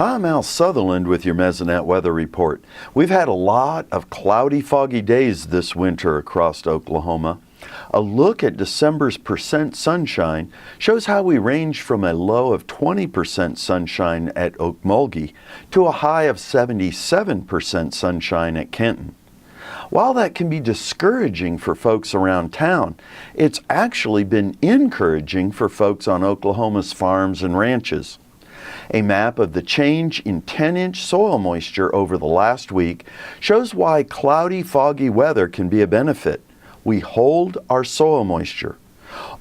Hi, I'm Al Sutherland with your Mesonet Weather Report. We've had a lot of cloudy, foggy days this winter across Oklahoma. A look at December's percent sunshine shows how we ranged from a low of 20% sunshine at Okmulgee to a high of 77% sunshine at Kenton. While that can be discouraging for folks around town, it's actually been encouraging for folks on Oklahoma's farms and ranches. A map of the change in 10-inch soil moisture over the last week shows why cloudy, foggy weather can be a benefit. We hold our soil moisture.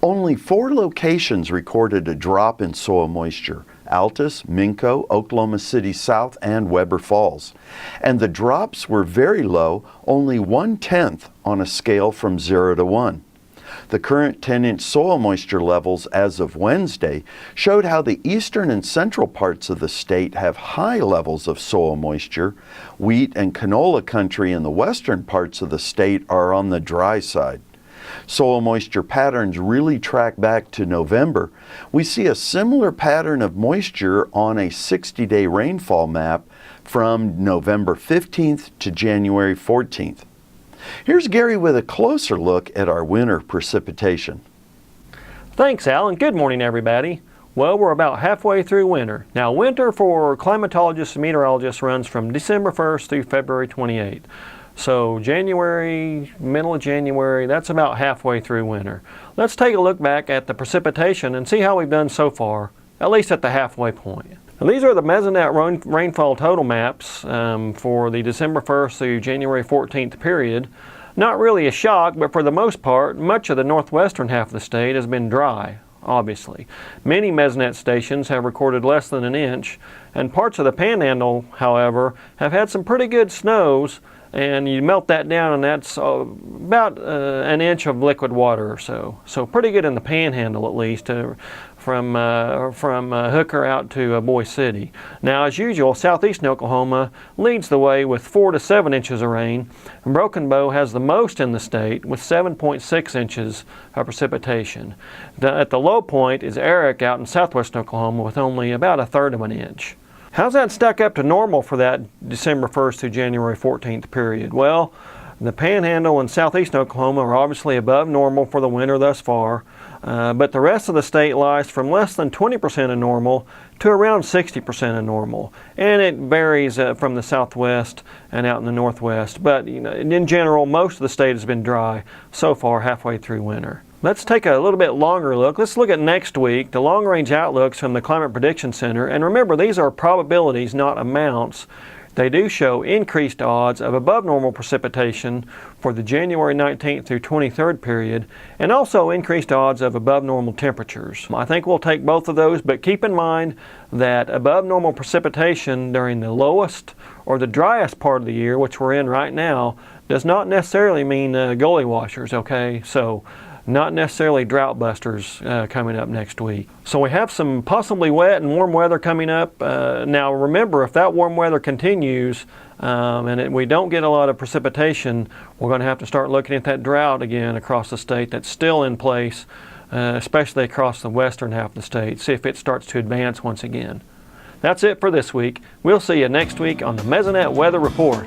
Only 4 locations recorded a drop in soil moisture: Altus, Minco, Oklahoma City South, and Weber Falls. And the drops were very low, only 1/10 on a scale from 0 to 1. The current 10-inch soil moisture levels as of Wednesday showed how the eastern and central parts of the state have high levels of soil moisture. Wheat and canola country in the western parts of the state are on the dry side. Soil moisture patterns really track back to November. We see a similar pattern of moisture on a 60-day rainfall map from November 15th to January 14th. Here's Gary with a closer look at our winter precipitation. Thanks, Al, and good morning, everybody. Well, we're about halfway through winter. Now, winter for climatologists and meteorologists runs from December 1st through February 28th. So January, middle of January, that's about halfway through winter. Let's take a look back at the precipitation and see how we've done so far, at least at the halfway point. Now, these are the Mesonet rainfall total maps for the December 1st through January 14th period. Not really a shock, but for the most part, much of the northwestern half of the state has been dry, obviously. Many Mesonet stations have recorded less than an inch, and parts of the Panhandle, however, have had some pretty good snows, and you melt that down and that's about an inch of liquid water or so. So pretty good in the Panhandle, at least, from Hooker out to Boise City. Now, as usual, southeastern Oklahoma leads the way with 4 to 7 inches of rain, and Broken Bow has the most in the state with 7.6 inches of precipitation. At the low point is Eric out in southwestern Oklahoma with only about 1/3 of an inch. How's that stack up to normal for that December 1st to January 14th period? Well, the Panhandle and southeastern Oklahoma are obviously above normal for the winter thus far, but the rest of the state lies from less than 20% of normal to around 60% of normal, and it varies from the southwest and out in the northwest. But in general, most of the state has been dry so far halfway through winter. Let's take a little bit longer look. Let's look at next week, the long-range outlooks from the Climate Prediction Center. And remember, these are probabilities, not amounts. They do show increased odds of above normal precipitation for the January 19th through 23rd period, and also increased odds of above normal temperatures. I think we'll take both of those, but keep in mind that above normal precipitation during the lowest or the driest part of the year, which we're in right now, does not necessarily mean gully washers, okay? So not necessarily drought busters coming up next week. So we have some possibly wet and warm weather coming up. Now remember, if that warm weather continues and we don't get a lot of precipitation, we're going to have to start looking at that drought again across the state that's still in place, especially across the western half of the state. See if it starts to advance once again. That's it for this week. We'll see you next week on the Mesonet Weather Report.